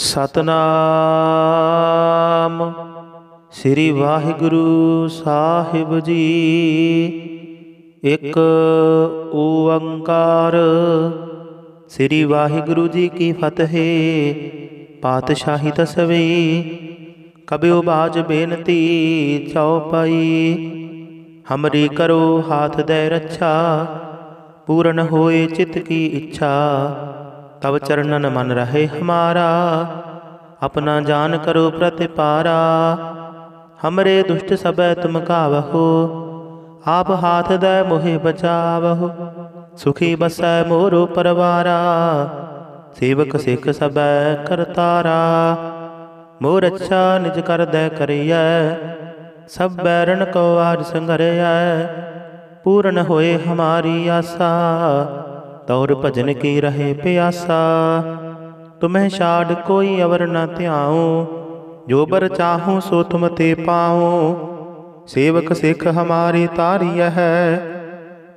सतनाम श्री वाहिगुरु साहिब जी। एक ओंकार। श्री वाहिगुरु जी की फतेह। पातशाही दसवीं। कबियो बाज बेनती चौपाई। हमरी करो हाथ दे रक्षा। पूर्ण होए चित्त की इच्छा। तब चरणन मन रहे हमारा। अपना जान करो प्रतिपारा। हमरे दुष्ट सबै तुम कावहो। आप हाथ दे मोहि बचावहो। सुखी बसै मोरो परवारा। सेवक सिख सबै करतारा। मोर अच्छा निज कर दे करियै। सब बैरन को आज संघरियै। पूर्ण होए हमारी आसा। तौर भजन की रहे प्यासा। तुम्हें छाड़ कोई अवर न ध्याऊं। जो बर चाहूं सो तुम ते पाऊं। सेवक सिख हमारी तारिय है।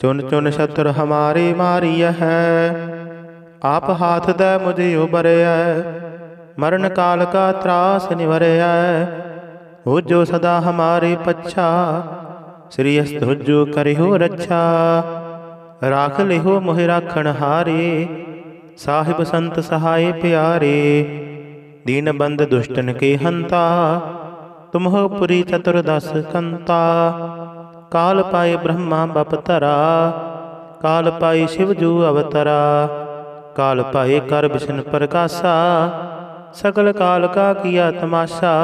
चुन चुन शत्रु हमारे मारिय है। आप हाथ दे मुझे उबरय। मरण काल का त्रास निवरय। हो जो सदा हमारे पच्छा। श्री अस्तुजो करिहो रक्षा। राख लिहो मोहि राखण हारे। साहिब संत सहाय प्यारे। दीन बंद दुष्टन के हंता। तुम हो पुरी चतुर्दश कंता। काल पाए ब्रह्मा बपतरा। काल पाए शिवजू अवतरा। काल पाए कर विष्णु प्रकाशा। सकल काल का किया तमाशा।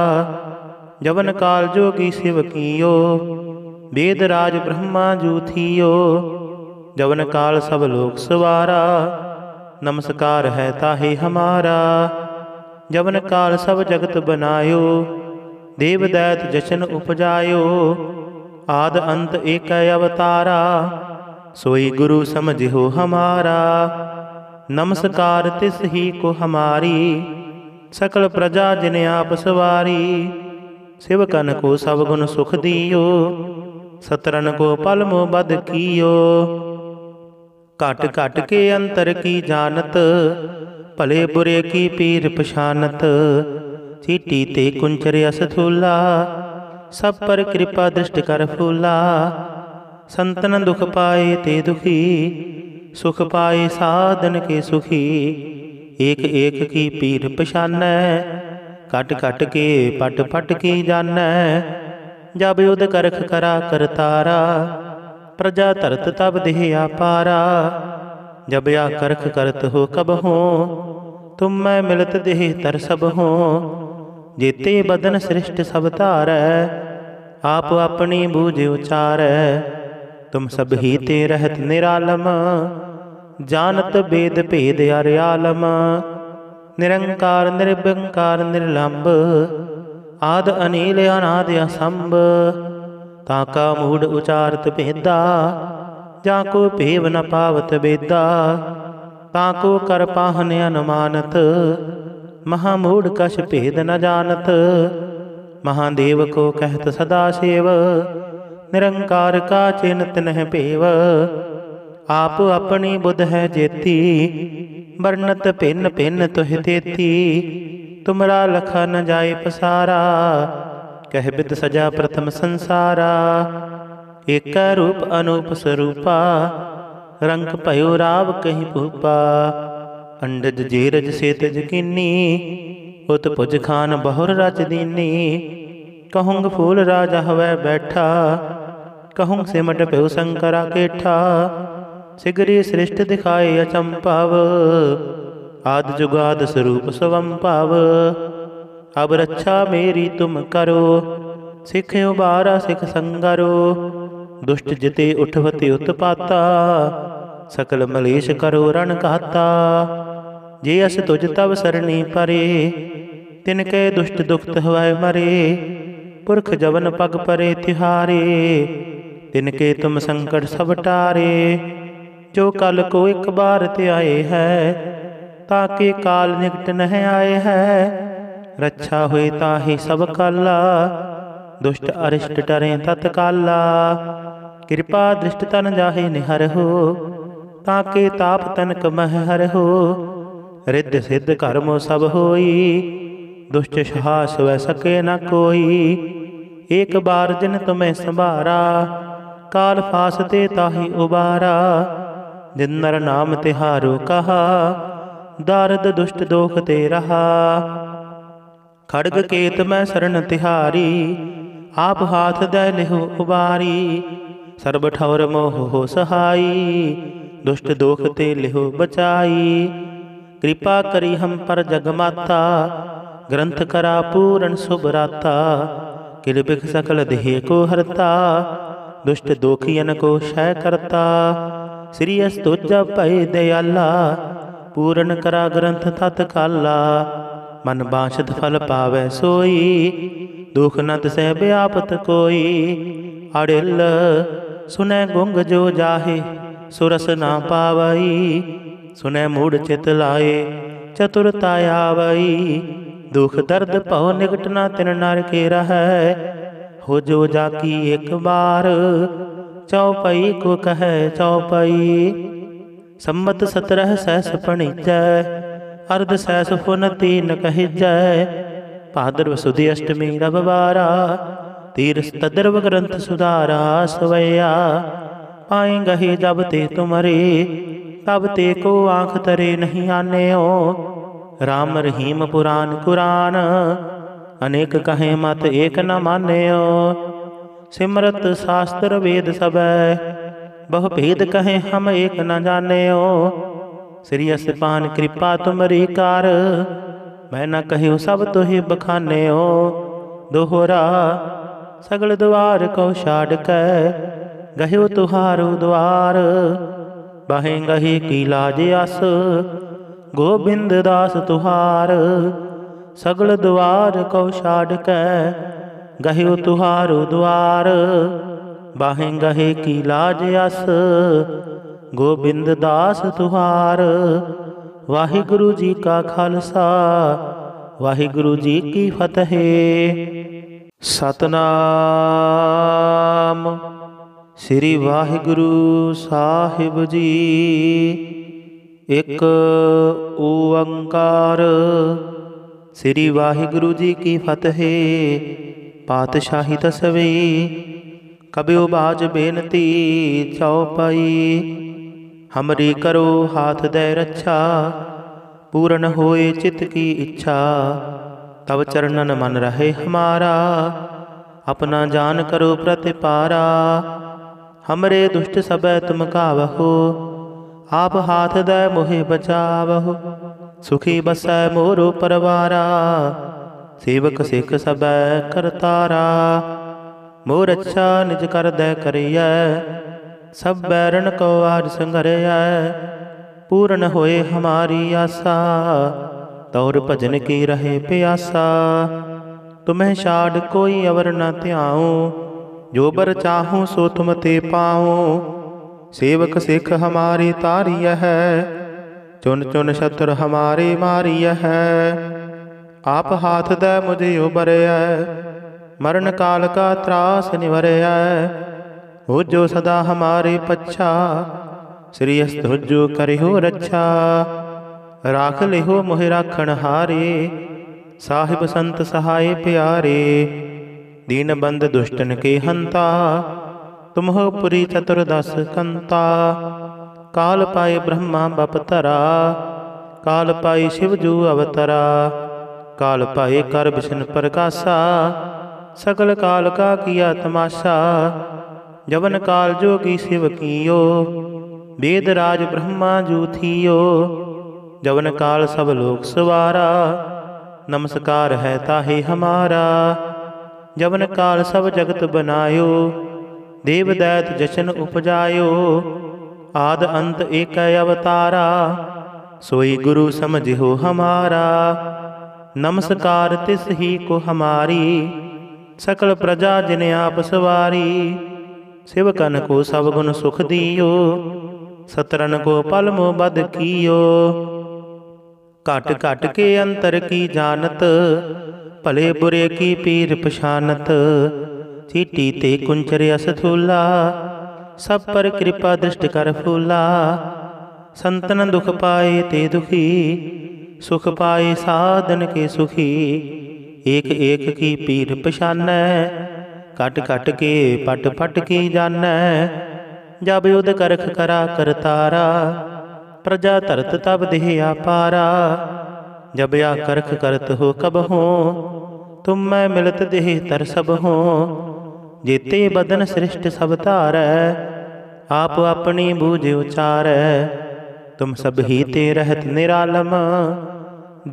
जवन काल जोगी शिव कियो। वेद राज ब्रह्मा जू थियो। जवन काल सब लोक सवारा। नमस्कार है ताहि हमारा। जवन काल सब जगत बनायो। देव दैत जशन उपजायो। आद अंत एक अवतारा। सोई गुरु समझिहो हमारा। नमस्कार तिस ही को हमारी। सकल प्रजा जिन आप सवारी। शिव कन को सब गुण सुख दियो। सतरन को पल मो बद कियो। घट घट के अंतर की जानत। भले बुरे की पीर पछानत। चीटी ते कुंचर असथूला। सब पर कृपा दृष्ट कर फूला। संतन दुख पाए ते दुखी। सुख पाए साधन के सुखी। एक एक की पीर पछानै। घट घट के पट पट की जानै। जब युद्ध करख करा करतारा। प्रजा तरत तब देह आपारा। जब या करख करत हो कब हो। तुम मैं मिलत देह तर सब हो। जेते बदन सृष्ट सब धारै। आप अपनी बूझ उचारै। तुम सब ही ते रहत निरालम। जानत वेद भेद अर्यालम। निरंकार निर्विकार निर्लंब। आद अनील अनादि असंभ। ताका मूढ़ उचारत भेदा। जाको भेव न पावत बेदा। ताको कर पाहन अनुमानत। महामूढ़ कछ भेद न जानत। महादेव को कहत सदा सेव। निरंकार का चिन्हत नह पेव। आप अपनी बुध है जेती। वर्णत भिन्न भिन्न तुह तेती। तुमरा लखा न जाए पसारा। कह बिद सजा प्रथम संसारा। एक रूप अनूप स्वरूपा। रंग भयो राव कहीं भूपा। अंडज जेरज सेतज कीनी। उत पुज खान बहुर रच दीनी। कहूँग फूल राजा हवै बैठा। कहूँ सिमट भयो शंकरा केठा। सिगरी सृष्ट दिखाए अचंपाव। आद जुगाद स्वरूप स्वंपाव। अब रक्षा मेरी तुम करो। सिख उबारा सिख संगरो। दुष्ट जिते उठवते उत्पाता। सकल मलेश करो रण घाता। जे अस तुझ तब सरणी परे। तिनके दुष्ट दुखत हवै मरे। पुरख जवन पग परे तिहारे। तिनके तुम संकट सब टारे। जो कल को एक बार ते आए है। ताके काल निकट नह आए है। रक्षा हुई ताहि सब काला। दुष्ट अरिष्ट डरे तत्काला। कृपा दृष्ट तन जाहि निहर हो। ताके ताप तनक मह हर हो। रिद्ध सिद्ध कर्म सब होई, दुष्ट साहस वह सके न कोई। एक बार जिन तुम्हें संभारा, काल फासते ताहि उबारा। जिन नर नाम तिहारो कहा, दारद दुष्ट दोख ते रहा। खड़ग केत मैं शरण तिहारी, आप हाथ दे लिहो उबारी। सर्ब ठौर मोह हो सहाई, दुष्ट दोख ते लिहो बचाई। कृपा करी हम पर जगमाता, ग्रंथ करा पूरन सुभराता। किलबिख सकल देह को हरता, दुष्ट दोखियन को क्षय करता। श्री अस्तुजा पै दयाला, पूरन करा ग्रंथ तत्काला। मन बांछत फल पावै सोई, दुख न तिसै व्यापत कोई। अड़िल सुनै गुंग जो जाहे, सुरस ना पावई। सुनै मूढ़ चित लाए, चतुरता आवई। दुख दर्द पौ निकट न तिन नर के रहै। हो जो जाकी एक बार, चौपई को कहे चौपई। सम्मत 17 सहस पणिजै, अर्ध सहस फुन तीन कहिजै। भाद्रव सुदी अष्टमी रविवारा, तीरथ तद्रव ग्रंथ सुधारा। सवैया पाएंगे जब ते तुमरे, तब ते को आँख तरे नहीं आन्यो। राम रहीम पुराण कुरान, अनेक कहे मत एक न मान्यो। सिमरत शास्त्र वेद सबै, बहु भेद कहे हम एक न जान्यो। श्री अस्पान कृपा तुमरी कार, मैं न कहूँ सब तुहि बखान्यो। दोहरा सगल द्वार को छाड़ कै, गह्यो तुहारो द्वार। बाहें गहे की लाज आस, गोबिंद दास तुहार। सगल द्वार को छाड़ कै, गह्यो तुहारो द्वार। बाहें गहे की लाज आस, गोबिंद दास तुहार। वाहिगुरु जी का खालसा, वाहिगुरु जी की फतेह। सतनाम श्री वाहिगुरु साहिब जी। एक ओंकार। श्री वाहिगुरु जी की फतेह। पातशाही दसवीं। कबियो बाज बेनती चौपाई। हमरी करो हाथ दे रक्षा, पूर्ण होए चित्त की इच्छा। तब चरणन मन रहे हमारा, अपना जान करो प्रतिपारा। हमरे दुष्ट सबै तुम कावहो, आप हाथ दे मोहे बचावहो। सुखी बसै मोरो परवारा, सेवक सिख सबै करतारा। मोर अच्छा निज कर दे करियै, सब बैरन को आज संघरिया। पूर्ण होए हमारी आशा, तौर भजन की रहे प्यासा। तुम्हें छाड़ कोई अवर न त्याऊं, जो बर चाहूं सो तुम ते पाऊं। सेवक सिख हमारी तारिय है, चुन चुन शत्रु हमारे मारिय है। आप हाथ दे मुझे उबरय, मरण काल का त्रास निवरय। हो जो सदा हमारे पच्छा, श्री अस्तुजो करिहो रक्षा। राख लिहो मोहि राखण हारे, साहिब संत सहाय प्यारे। दीन बंद दुष्टन के हंता, तुम हो पुरी चतुर्दश कंता। काल पाए ब्रह्मा बपतरा, काल पाए शिवजू अवतरा। काल पाए कर विष्णु प्रकाशा, सकल काल का किया तमाशा। जवन काल जोगी शिव कियो, वेद राज ब्रह्मा जू थियो। जवन काल सब लोक सवारा, नमस्कार है ताहे हमारा। जवन काल सब जगत बनायो, देव दैत जशन उपजायो। आद अंत एक अवतारा, सोई गुरु समझिहो हमारा। नमस्कार तिस ही को हमारी, सकल प्रजा जिन आप सवारी। शिवकन को सब गुण सुख दियो, सतरन को पल मो बद कियो। घट घट के अंतर की जानत, भले बुरे की पीर पछानत। चीटी ते कुंचर असथूला, सब पर कृपा दृष्ट कर फूला। संतन दुख पाए ते दुखी, सुख पाए साधन के सुखी। एक एक की पीर पछानै, कट कट के पट पट की जानै। जब युद्ध करख करा करतारा, प्रजा धरत तब देह आपारा। जब या करख करत हो कब हो, तुम मैं मिलत देह तर सब हो। जेते बदन सृष्ट सब धारै, आप अपनी बूझ उचारै। तुम सब ही ते रहत निरालम,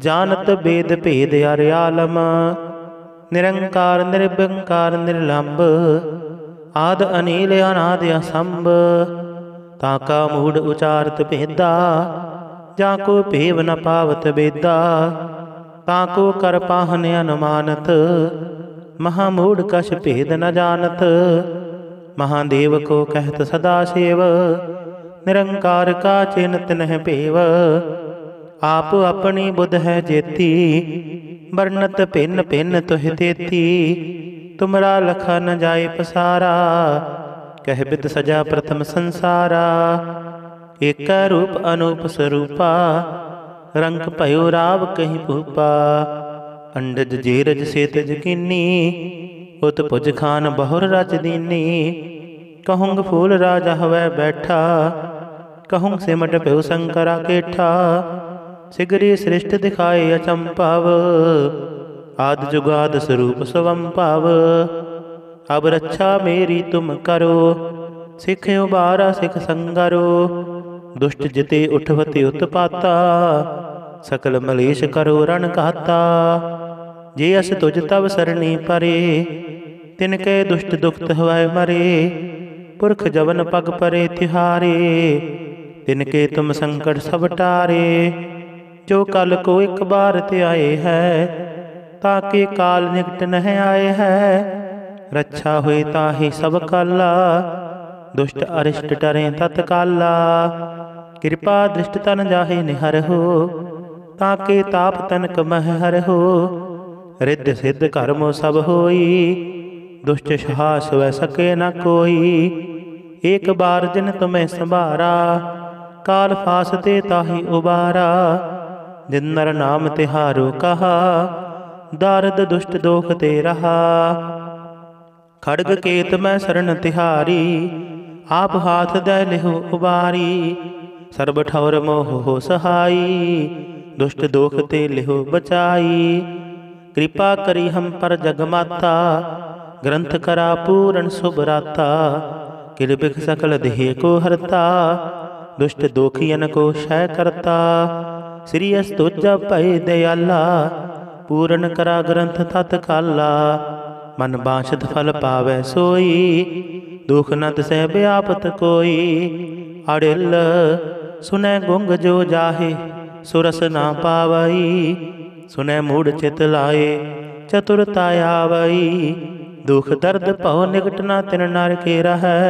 जानत वेद भेद अर्यालम। निरंकार निर्विकार निर्लंब, आद अनील अनाद असंभ। ताका मूढ़ उचारत भेदा, जाको भेव न पावत बेदा। ताको कर पाहन अनुमानत, महामूढ़ कछ भेद न जानत। महादेव को कहत सदा सेव, निरंकार का चिन्हत नह पेव। आप अपनी बुध है जेती, वर्णत भिन्न भिन्न तुह तेती। तुमरा लखा न जाए पसारा, कह बिद सजा प्रथम संसारा। एक रूप अनूप स्वरूपा, रंग भयो राव कहीं भूपा। अंडज जेरज सेतज कीनी, उत पुज खान बहुर रच दीनी। कहूँग फूल राजा हवै बैठा, कहूँ सिमट प्यो शंकरा केठा। सिगरी सृष्ट दिखाए अचंपाव, आद जुगाद स्वरूप स्वंपाव। अब रक्षा मेरी तुम करो, सिख उबारा सिख संगरो। दुष्ट जिते उठवते उत्पाता, सकल मलेश करो रण घाता। जे अस तुझ तब सरणी परे, तिनके दुष्ट दुखत हवै मरे। पुरख जवन पग परे तिहारे, तिनके तुम संकट सब टारे। जो कल को एक बार ते आए है, ताके काल निकट नह आए है। रक्षा हुए ताहि सब काला, दुष्ट अरिष्ट डरे तत्काला। कृपा दृष्ट तन जाहे निहर हो, ताके ताप तनक मह हर हो। रिद्ध सिद्ध कर्मो सब होई, दुष्ट साहस वै सके न कोई। एक बार जिन तुम्हें संभारा, काल फास ते ताहि उबारा। जिन नर नाम तिहारो कहा, दारद दुष्ट दोख ते रहा। खड़ग केत मैं शरण तिहारी, आप हाथ दे लिहो उबारी। सर्ब ठौर मोह हो सहाई, दुष्ट दोख ते लिहो बचाई। कृपा करी हम पर जगमाता, ग्रंथ करा पूरन सुभराता। किलबिख सकल देह को हरता, दुष्ट दोखियन को क्षय करता। श्री अस तुझा भय दयाला, पूरन करा ग्रंथ तत्काला। मन बांछत फल पावै सोई, दुख न तिसै व्यापत कोई। अड़िल सुनै गुंग जो जाहे, सुरस ना पावई। सुनै मूढ़ चित लाए, चतुरता आवई। दुख दर्द भव निकट न तिन नर के रहै।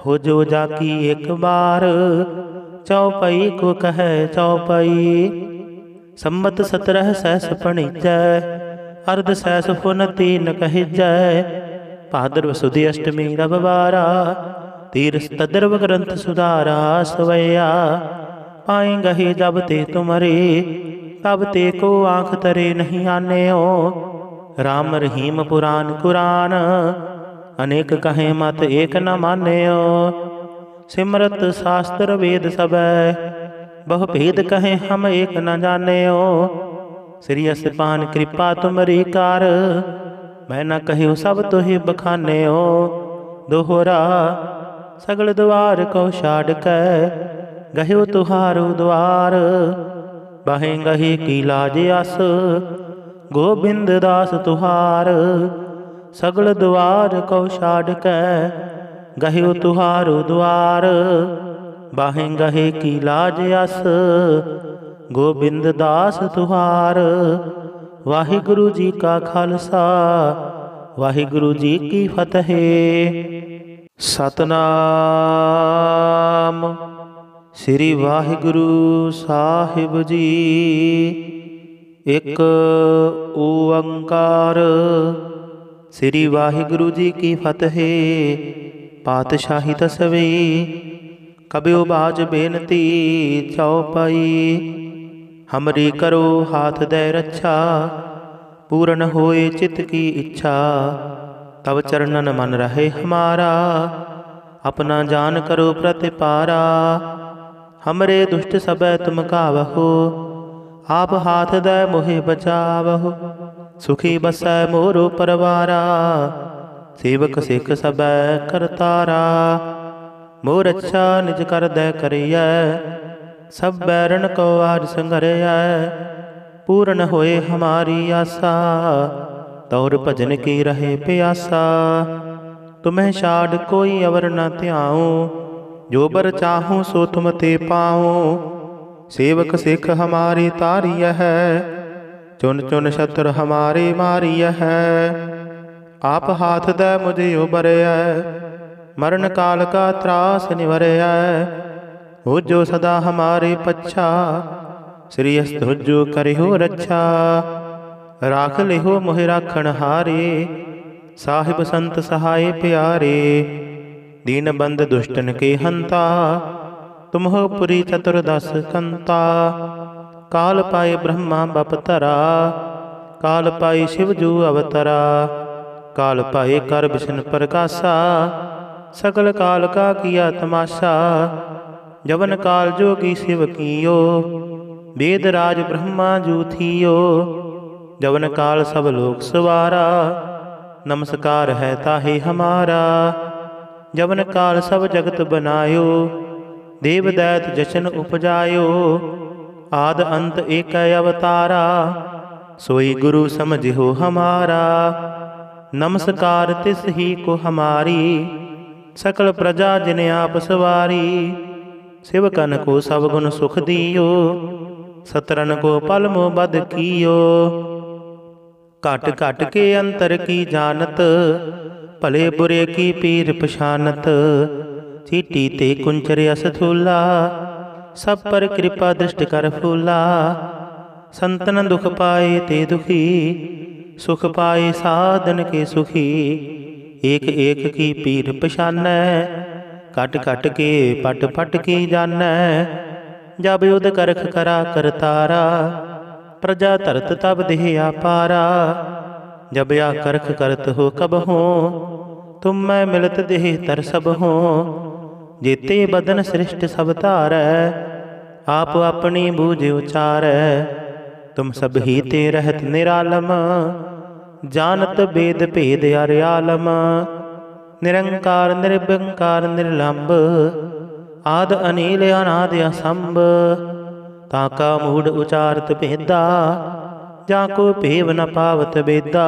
हो जो जाकी एक बार, चौपाई को कहे चौपाई। संमत 17 सहस पणिजै, अर्ध सहस फुन तीन कहिजै। भाद्रव सुदी अष्टमी रविवारा, तीरथ तद्रव ग्रंथ सुधारा। सवैया पाएंगहि जब ते तुमरे, तब ते को आँख तरे नहीं आन्यो। राम रहीम पुराण कुरान, अनेक कहे मत एक न मान्यो। सिमरत शास्त्र वेद सबै, बहु भेद कहे हम एक न जान्यो। श्री असपान कृपा तुमरी कार, मैं न कहूँ सब तुहि बखान्यो। दोहरा सगल द्वार को छाड़ कै, गह्यो तुहारो द्वार। बाहें गही की लाज आस, गोबिंद दास तुहार। सगल द्वार को छाड़ कै, गह्यो तुहारो द्वार। बाहें गहे की लाज अस, गोबिंद दास तुहार। वाहिगुरु जी का खालसा, वाहिगुरु जी की फतेह। सतनाम श्री वाहिगुरु साहिब जी। एक ओंकार। श्री वाहिगुरु जी की फतेह। पातशाही दसवीं। कबियो बाज बेनती चौपाई। हमरी करो हाथ दे रक्षा, पूर्ण होए चित्त की इच्छा। तब चरणन मन रहे हमारा, अपना जान करो प्रतिपारा। हमरे दुष्ट सबै तुम कावहो, आप हाथ दे मोहे बचावहो। सुखी बसै मोरो परवारा, सेवक सिख सबै करतारा। मोर अच्छा निज कर दै करियै, सब बैरन को आज संघरियै। पूर्ण होए हमारी आशा, तौर भजन की रहे प्यासा। तुम्हें छाड़ कोई अवर न ध्याऊं, जो बर चाहूं सो तुम ते पाऊं। सेवक सिख हमारी तारिय है, चुन चुन शत्रु हमारे मारिय है। आप हाथ दे मुझे उबरय, मरण काल का त्रास निवरय। हो जो सदा हमारे पच्छा, श्री अस्तुजो करिहो रक्षा। राख लिहो मोहि राखण हारे, साहिब संत सहाय प्यारे। दीन बंद दुष्टन के हंता, तुम हो पुरी चतुर्दश कंता। काल पाए ब्रह्मा बपतरा, काल पाए शिव जू अवतरा। काल पाए कर विष्णु प्रकाशा, सकल काल का किया तमाशा। जवन काल जोगी शिव कियो, वेद राज ब्रह्मा जू थियो। जवन काल सब लोक सवारा, नमस्कार है ताहे हमारा। जवन काल सब जगत बनायो, देव दैत जशन उपजायो। आद अंत एक अवतारा, सोई गुरु समझिहो हमारा। नमस्कार तिस ही को हमारी, सकल प्रजा जिन आप सवारी। शिवकन को सब गुण सुख दियो, सतरन को पल मोह बद कियो। घट घट के अंतर की जानत, भले बुरे की पीर पछानत। चीटी ते कुंचर अस थूला, सब पर कृपा दृष्टि कर फूला। संतन दुख पाए ते दुखी, सुख पाए साधन के सुखी। एक एक की पीर पछानै, घट घट के पट पट की जानै। जब युद्ध करख करा करतारा, प्रजा धरत तब देह आपारा। जब या करख करत हो कब हो, तुम मैं मिलत देह तर सब हो। जेते बदन सृष्ट सब धारै, आप अपनी बूझ उचारै। तुम सब ही ते रहत निरालम, जानत वेद भेद अर्यालम। निरंकार निर्विकार निर्लंब, आद अनील अनाद असंभ। ताका मूढ़ उचारत भेदा, जाको भेव न पावत बेदा।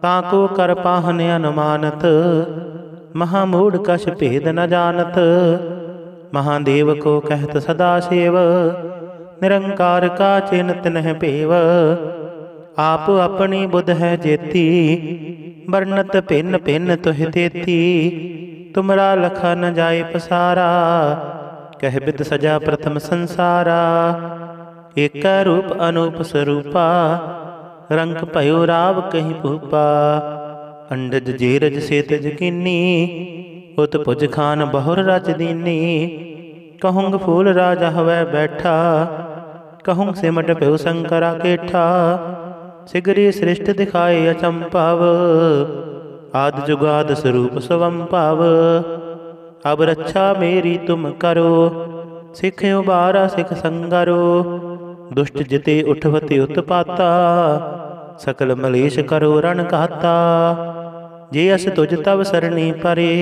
ताको कर पाहन अनुमानत, महामूढ़ कछ भेद न जानत। महादेव को कहत सदा सेव, निरंकार का चिन्हत नह पेव। आप अपनी बुध है जेती, वर्णत भिन्न भिन्न तुह तेती। तुमरा लखा न जाए पसारा, कह बिद सजा प्रथम संसारा। एक रूप अनूप स्वरूपा, रंग भयो राव कहीं भूपा। अंडज जेरज सेतज कीनी, उत पुज खान बहुर रच दीनी। कहूँग फूल राजा हवै बैठा, कहूँ सिमट प्यो शंकरा केठा। सिगरी सृष्ट दिखाए अचंपाव, आद जुगाद स्वरूप स्वंपाव। अब रक्षा मेरी तुम करो, सिख उबारा सिख संगरो। दुष्ट जिते उठवते उत्पाता, सकल मलेश करो रण घाता। जे अस तुझ तब सरणी परे,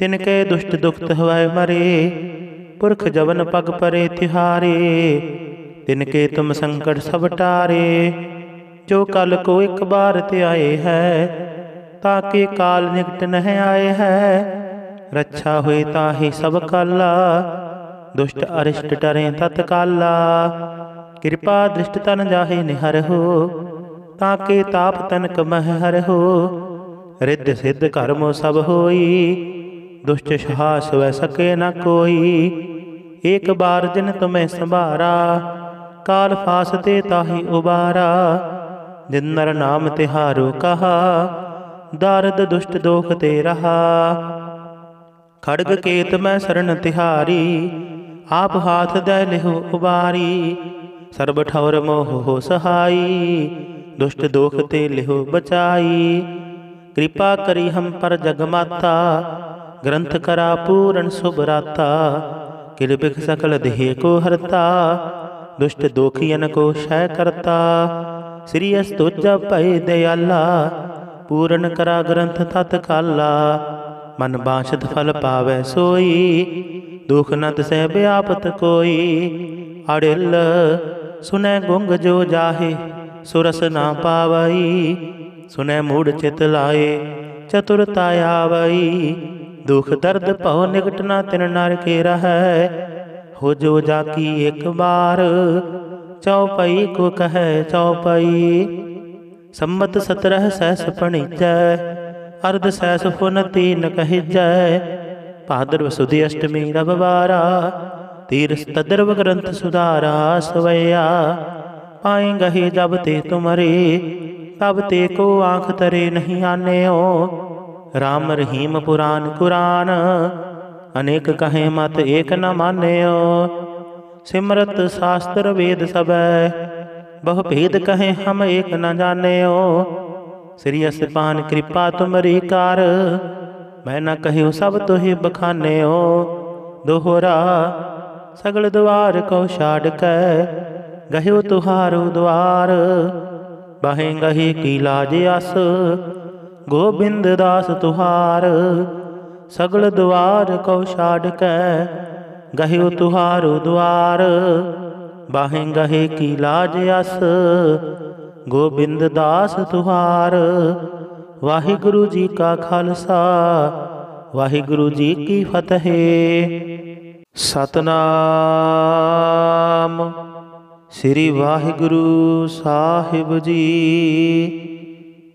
तिनके दुष्ट दुखत हवै मरे। पुरख जवन पग परे तिहारे, तिनके तुम संकट सब टारे। जो कल को एक बार ते आए है, ताके काल निकट नह आए है। रक्षा हुई ताहि सब काला, दुष्ट अरिष्ट डरे तत्काला। कृपा दृष्ट तन जाहे निहर हो, ताके ताप तनक मह हर हो। रिद्ध सिद्ध कर्मो सब होई, दुष्ट साहस वह सके न कोई। एक बार जिन तुम्हें संभारा, काल फासते ताहि उबारा। जिन नर नाम तिहारो कहा, दारद दुष्ट दोख ते रहा। खड़ग केत मैं शरण तिहारी, आप हाथ दे लिहो उबारी। सर्ब ठौर मोह हो सहाई, दुष्ट दोख ते लिहो बचाई। कृपा करी हम पर जगमाता, ग्रंथ करा पूरन सुभराता। किलबिख सकल देह को हरता, दुष्ट दोखियन को क्षय करता। श्री अस्तुजा भय दयाला, पूरन करा ग्रंथ तत्काला। मन बांछत फल पावै सोई, दुख न तिसै व्यापत कोई। अड़िल सुनै गुंग जो जाहे, सुरस ना पावई। सुनै मूढ़ चित लाए, चतुरता आवई। दुख दर्द भव निकट ना तिन नर के रहै। हो जो जाकी एक बार, चौपाई को कहे चौपाई। सम्मत 17 सहस पणिजै, अर्ध सहस फुन तीन कहिजै। भाद्रव सुदी अष्टमी रविवारा, तीरथ तद्रव ग्रंथ सुधारा। सवैया पाएंगे जब ते तुमरे, तब ते को आँख तरे नहीं आन्यो। राम रहीम पुराण कुरान, अनेक कहें मत एक न मान्यो। सिमरत शास्त्र वेद सबै, बहु भेद कहें हम एक न जान्यो। श्री असपान कृपा तुमरी कार, मैं न कहूँ सब तुहि बखान्यो। दोहरा सगल द्वार को छाड़ कै, गह्यो तुहारो द्वार। बाहें गहे की लाज आस, गोबिंद दास तुहार। सगल द्वार को छाड़ कै, गह्यो तुहारो द्वार। बाहें गहे की लाज आस, गोबिंद दास तुहार। वाहिगुरु जी का खालसा, वाहिगुरु जी की फतेह। सतनाम श्री वाहिगुरु साहिब जी।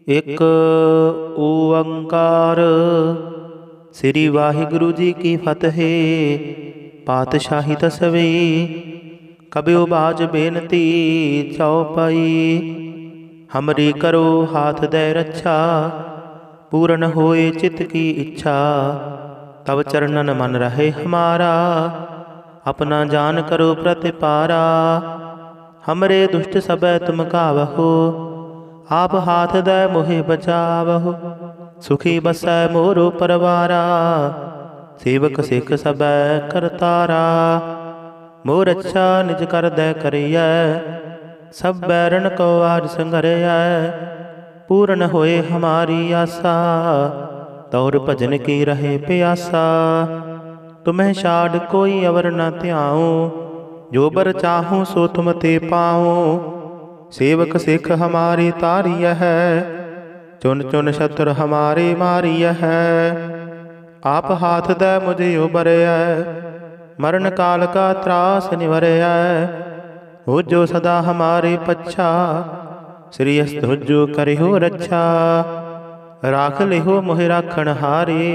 एक ओंकार। श्री वाहिगुरु जी की फतेह। पातशाही दसवीं। कबियो बाज बेनती चौपाई। हमरी करो हाथ दे रक्षा, पूर्ण होए चित्त की इच्छा। तब चरणन मन रहे हमारा, अपना जान करो प्रतिपारा। हमरे दुष्ट सबै तुम कावहो, आप हाथ दे मोहे बचावहो। सुखी बसै मोरो परवारा, सेवक सिख सबै करतारा। मोर अच्छा निज कर दे करियै, सब बैरन को आज संघरियै। पूर्ण होए हमारी आशा, तौर भजन की रहे प्यासा। तुम्हें छाड़ कोई अवर न ध्याऊं, जो बर चाहूँ सो तुम ते पाऊँ। सेवक सिख हमारी तारिय है, चुन चुन शत्रु हमारे मारिय है। आप हाथ दे मुझे उबरय, मरण काल का त्रास निवरय। हो जो सदा हमारे पच्छा, श्री अस्तुजो करिहो रक्षा। राख लिहो मोहि राखण हारे,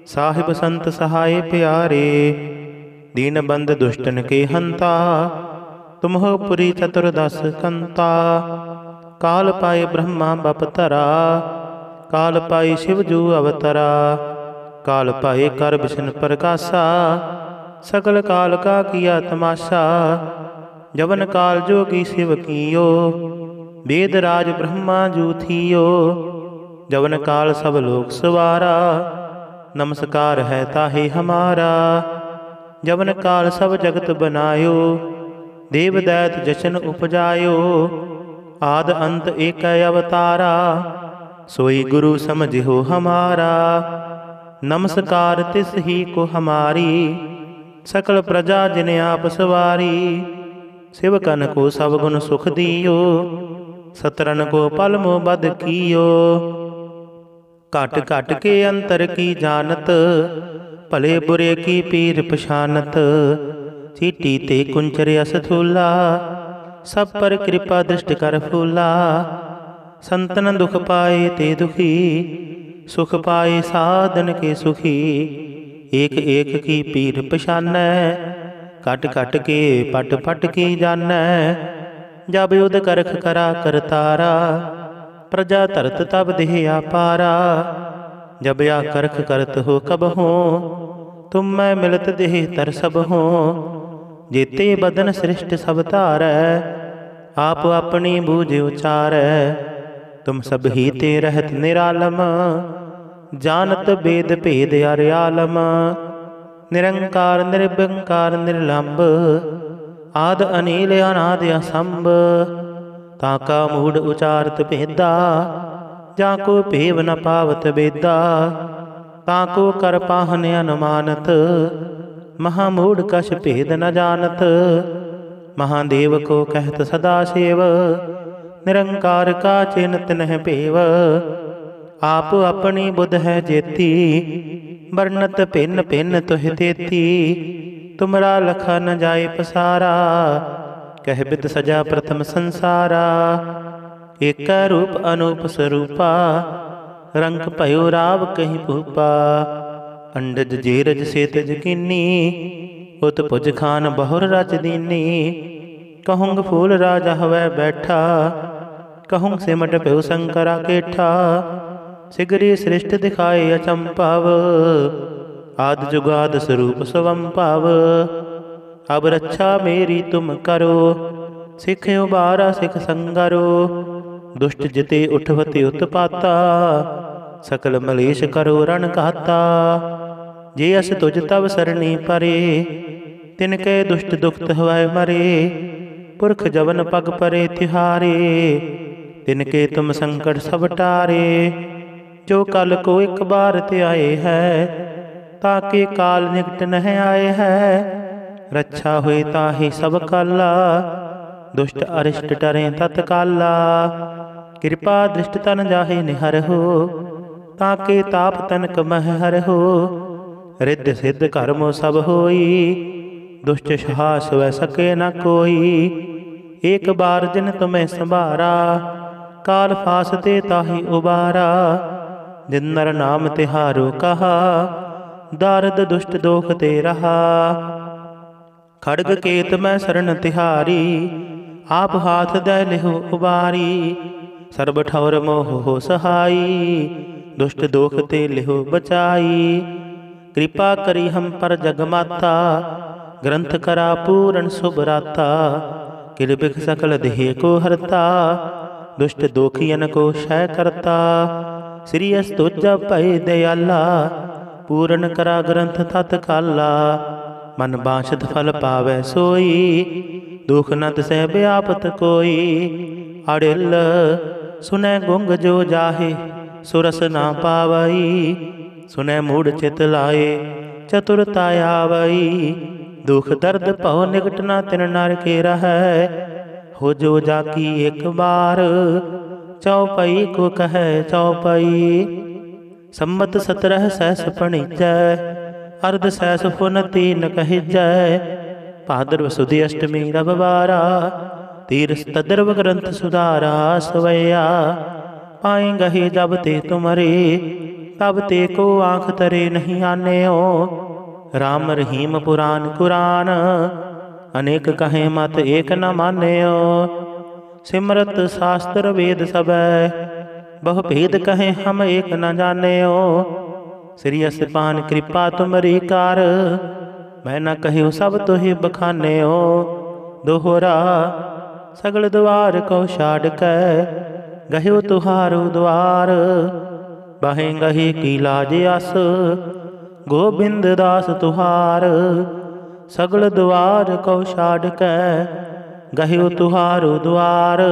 साहिब संत सहाय प्यारे। दीन बंद दुष्टन के हंता, तुम हो पुरी चतुर्दश कंता। काल पाए ब्रह्मा बपतरा, काल पाए शिवजू अवतरा। काल पाए कर विष्णु प्रकाशा, सकल काल का किया तमाशा। जवन काल जोगी शिव कियो, वेद राज ब्रह्मा जू थियो। जवन काल सब लोक सवारा, नमस्कार है ताहे हमारा। जवन काल सब जगत बनायो, देव दैत जशन उपजायो। आद अंत एक अवतारा, सोई गुरु समझिहो हमारा। नमस्कार तिस ही को हमारी, सकल प्रजा जिन आप सवारी। शिवकन को सब गुण सुख दियो, सतरन को पल मो बद कियो। घट घट के अंतर की जानत, भले बुरे की पीर पछानत। चीटी ते कुंचर असथूला, सब पर कृपा दृष्ट कर फूला। संतन दुख पाए ते दुखी, सुख पाए साधन के सुखी। एक एक की पीर पछानै, कट कट के पट पट की जानै। जब युद्ध करख करा करतारा, प्रजा तरत तब देह आपारा। जब या करख करत हो कब हो, तुम मैं मिलत देह तर सब हो। जेते बदन सृष्ट सब धारै, आप अपनी बूझ उचारै। तुम सब ही ते रहत निरालम, जानत वेद भेद अर्यालम। निरंकार निर्विकार निर्लंब, आद अनील अनादि असंभ। ताका मूढ़ उचारत भेदा, जाको भेव न पावत बेदा। ताको कर पाहन अनुमानत, महामूढ़ कछ भेद न जानत। महादेव को कहत सदा सेव, निरंकार का चिन्हत नह पेव। आप अपनी बुध है जेती, वर्णत भिन्न भिन्न तुह तेती। तुमरा लखा न जाए पसारा, कह बिद सजा प्रथम संसारा। एक रूप अनूप स्वरूपा, रंग भयो राव कहीं भूपा। अंडज जेरज सेतज कीनी, उत पुज खान बहुर रच दीनी। कहूँग फूल राजा हवै बैठा, कहूँ सिमट प्यो शंकरा केठा। सिगरी सृष्ट दिखाए अचंपाव, आद जुगाद स्वरूप स्वंपाव। अब रक्षा मेरी तुम करो, सिख उबारा सिख संगरो। दुष्ट जिते उठवते उत्पाता, सकल मलेश करो रण घाता। जे अस तुझ तब सरणी परे, तिनके दुष्ट दुखत हवै मरे। पुरख जवन पग परे तिहारे, तिनके तुम संकट सब टारे। जो कल को एक बार ते आए है, ताके काल निकट नह आए है। रक्षा हुई ताहि सब काला, दुष्ट अरिष्ट टरें तत्काला। कृपा दृष्ट तन जाहे निहर हो, ताके ताप तनक मह हर हो। रिद्ध सिद्ध कर्मो सब होई, दुष्ट साहस वै सके न कोई। एक बार जिन तुम्हें संभारा, काल फास ते ताहि उबारा। जिन नर नाम तिहारो कहा, दारद दुष्ट दोख ते रहा। खड़ग केत मैं शरण तिहारी, आप हाथ दे लिहो उबारी। सर्ब ठौर मोह हो सहाई, दुष्ट दोख ते लिहो बचाई। कृपा करी हम पर जगमाता, ग्रंथ करा पूरन सुभराता। किलबिख सकल देह को हरता, दुष्ट दोखियन को क्षय करता। श्री अस्तुजा भय दयाला, पूरन करा ग्रंथ तत्काला। मन बांछत फल पावै सोई, दुख न तिसै व्यापत कोई। अड़िल सुनै गुंग जो जाहे, सुरस ना पावई। सुनै मूढ़ चित लाए, चतुरता आवई। दुख दर्द भव निकट न तिन नर के रहै। हो जो जाकी एक बार, चौपाई को कह चौपाई। सम्मत 17 सहस पणिजै, अर्ध सहस फुन तीन कहिजै। भाद्रव सुदी अष्टमी रविवारा, तीरथ तद्रव ग्रंथ सुधारा। सवैया पाएंगे ही जब ते तुमरे, तब ते को आँख तरे नहीं आने हो। राम रहीम पुराण कुरान, अनेक कहे मत एक न माने हो। सिमरत शास्त्र वेद सबै, बहु भेद कहे हम एक न जाने हो। श्री असपान कृपा तुमरी कार, मैं न कहूँ सब तुहि बखाने हो। दोहरा सगल द्वार को छाड़ कै, गह्यो तुहारो द्वार। बाहेंगहि की लाज अस, गोबिंद दास तुहार। सगल द्वार को छाड़ कै, गह्यो तुहारो द्वार।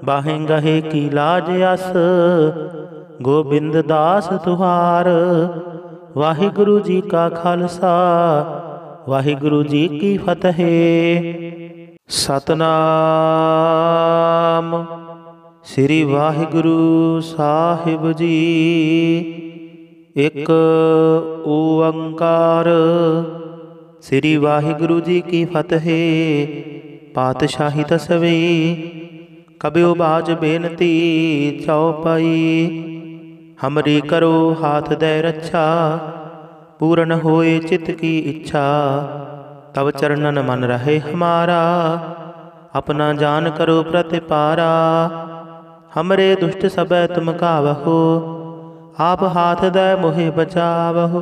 बाहेंगहि की लाज अस, गोबिंद दास तुहार। वाहिगुरु जी का खालसा, वाहिगुरु जी की फतेह। सतनाम श्री वाहिगुरु साहिब जी। एक ओंकार। श्री वाहिगुरु जी की फतेह। पातशाही दसवीं। कबियो बाज बेनती चौपाई। हमरी करो हाथ दे रक्षा, पूर्ण होए चित्त की इच्छा। तब चरणन मन रहे हमारा, अपना जान करो प्रतिपारा। हमरे दुष्ट सबै तुम कावहो, आप हाथ दे मोहे बचावहो।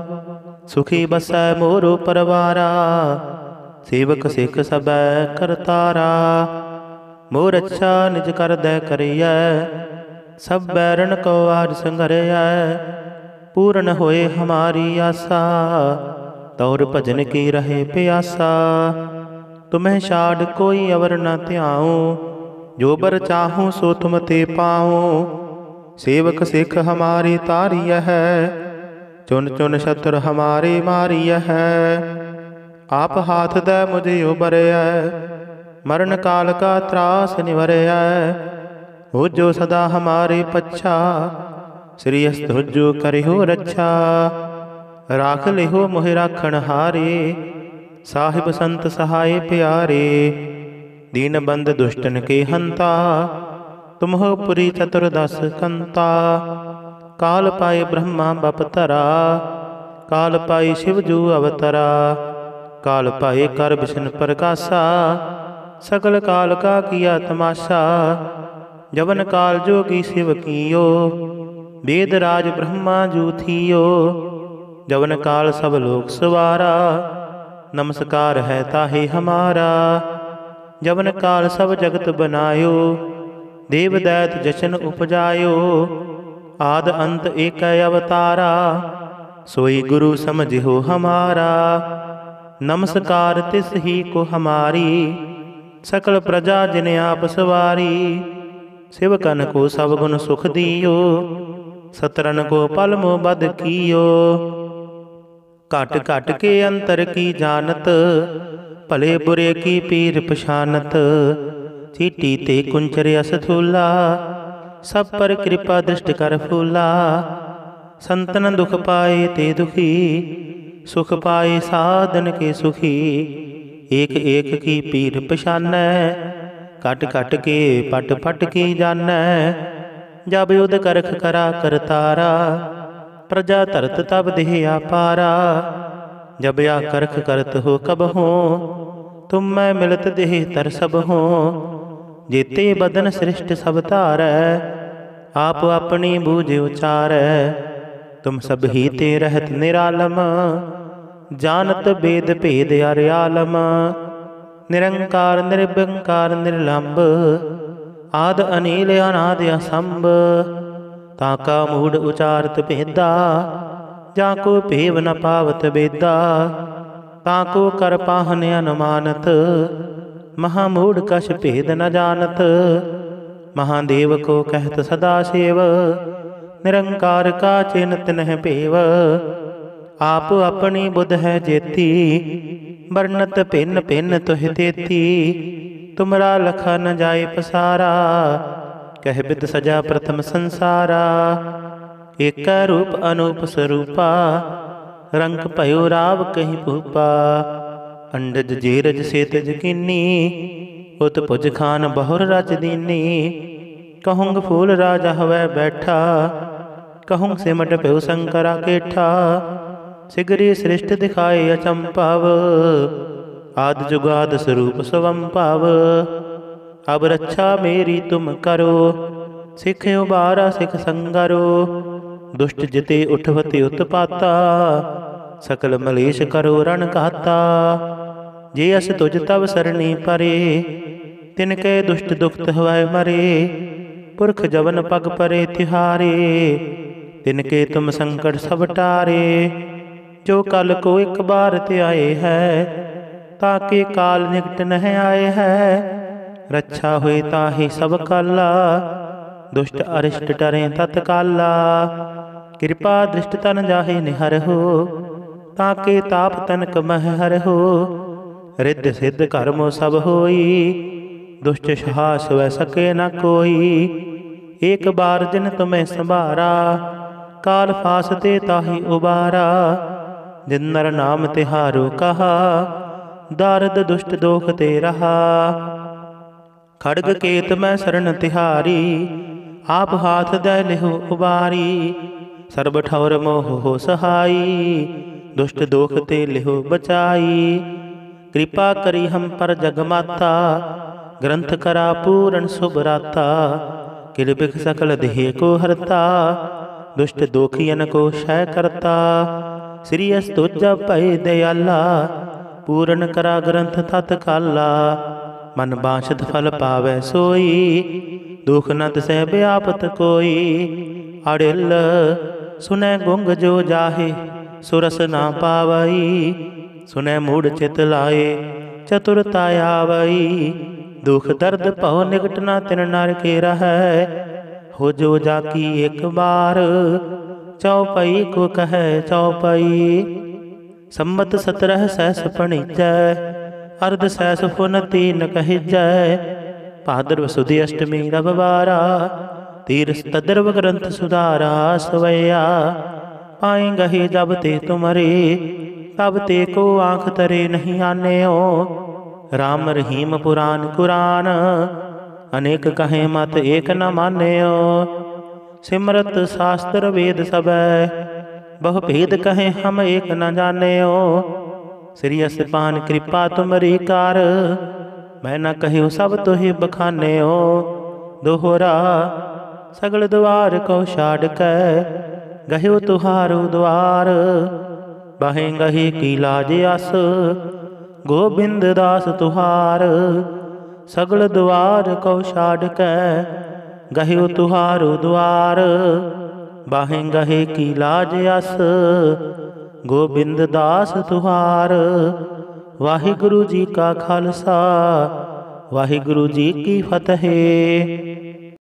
सुखी बसै मोरो परवारा, सेवक सिख सबै करतारा। मोर अच्छा निज कर दै करियै, सब बैरन को आज संघरियै। पूर्ण होए हमारी आशा, तौर भजन की रहे प्यासा। तुम्हें छाड़ कोई अवर न ध्याऊं, जो बर चाहूं सो तुम ते पाऊं। सेवक सिख हमारी तारिय है, चुन चुन शत्रु हमारे मारिय है। आप हाथ दे मुझे उबरय, मरण काल का त्रास निवरय। हो जो सदा हमारे पच्छा, श्री अस्तुजो करिहो रक्षा। राख लिहो मोहि राखण हारे, साहिब संत सहाय प्यारे। दीन बंद दुष्टन के हंता, तुम हो पुरी चतुर्दश कंता। काल पाए ब्रह्मा बपतरा, काल पाए शिवजू अवतरा। काल पाए कर विष्णु प्रकाशा, सकल काल का किया तमाशा। जवन काल जोगी शिव कियो, वेद राज ब्रह्मा जू थियो। जवन काल सब लोक सवारा, नमस्कार है ताहे हमारा। जवन काल सब जगत बनायो, देव दैत जशन उपजायो। आद अंत एक अवतारा, सोई गुरु समझिहो हमारा। नमस्कार तिस ही को हमारी, सकल प्रजा जिन आप सवारी। शिवकन को सब गुण सुख दियो, सतरन को पल मोह बद कियो। घट घट के अंतर की जानत, भले बुरे की पीर पछानत। चीटी ते कुंचर अस थूला, सब पर कृपा दृष्ट कर फूला। संतन दुख पाए ते दुखी, सुख पाए साधन के सुखी। एक एक की पीर पछानै, कट कट के पट पट की जानै। जब युद्ध करख करा करतारा, प्रजा तरत तब देह आपारा। जब या करख करत हो कब हो, तुम मैं मिलत देह तर सब हो। जेते बदन सृष्ट सब तारै, आप अपनी बूझ उचारै। तुम सब ही ते रहत निरालम, जानत वेद भेद अर्यालम। निरंकार निर्विकार निर्लंब, आद अनील अनाद असंभ। ताका मूढ़ उचारत भेदा, जाको भेव न पावत बेदा। ताको कर पाहन अनुमानत, महामूढ़ कछ भेद न जानत। महादेव को कहत सदा सेव, निरंकार का चिन्हत नह पेव। आप अपनी बुध है जेती, वर्णत भिन्न भिन्न तुह तेती। तुमरा लखा न जाए पसारा, कह बिद सजा प्रथम संसारा। एक रूप अनूप स्वरूपा, रंग भयो राव कहीं भूपा। अंडज जेरज सेतज किन्नी, उत पुज खान बहुर रज दीनी। कहूँग फूल राजा हवै बैठा, कहूँग सिमट प्यो शंकरा केठा। सिगरी सृष्ट दिखाए अचंपाव, आद जुगाद स्वरूप स्वंपाव। अब रक्षा मेरी तुम करो, सिख उबारा सिख संगरो। दुष्ट जिते उठवते उत्पाता, सकल मलेश करो रण घाता। जे अस तुझ तब सरणी परे, तिनके दुष्ट दुखत हवै मरे। पुरख जवन पग परे तिहारे, तिनके तुम संकट सब टारे। जो कल को एक बार ते आए है, ताके काल निकट नह आए है। रक्षा हुई ताहि सब काला, दुष्ट अरिष्ट डरे तत्काला। कृपा दृष्ट तन जाहे निहर हो, ताके ताप तनक मह हर हो। रिद्ध सिद्ध कर्मो सब होई, दुष्ट साहस वह सके न कोई। एक बार जिन तुम्हें संभारा, काल फास ते ताहि उबारा। जिन नर नाम तिहारो कहा, दारद दुष्ट दोख ते रहा। खड़ग केत मैं शरण तिहारी, आप हाथ दे लिहो उबारी। सर्ब ठौर मोह हो सहाई, दुष्ट दोख ते लिहो बचाई। कृपा करी हम पर जगमाता, ग्रंथ करा पूर्ण सुभराता। किल बिख सकल देह को हरता, दुष्ट दोखियन को क्षय करता। श्री अस्तुज भय दयाला, पूरन करा ग्रंथ तत् काला। मन बांछत फल पावै सोई, दुख न तिसै व्यापत कोई। अड़िल सुनै गुंग जो जाहे, सुरस ना पावई। सुनै मूढ़ चित लाए, चतुरता आवई। दुख दर्द भव निकट न तिन नर के रहै। हो जो जाकी एक बार, चौपाई को कहे चौपाई। संमत 17 सहस पणिजै, अर्ध सहस फुन तीन कहिजै। भाद्रव सुदी अष्टमी रविवारा, तीरथ तद्रव ग्रंथ सुधारा। सवैया पाएंगे जब ते तुमरे, तब ते को आँख तरे नहीं आन्यो। राम रहीम पुराण कुरान, अनेक कहे मत एक न मान्यो। सिमरत शास्त्र वेद सबै, बहु भेद कहे हम एक न जान्यो। श्री असपान कृपा तुमरी कार, मैं न कहूँ सब तुहि बखान्यो। दोहरा सगल द्वार को छाड़ कै, गह्यो तुहारो द्वार। बाहें गहे की लाज अस, गोबिंद दास तुहार। सगल द्वार को छाड़ कै, गह्यो तुहारो द्वार। बाहें गहे की लाज अस, गोबिंद दास तुहार। वाहिगुरु जी का खालसा, वाहिगुरु जी की फतेह।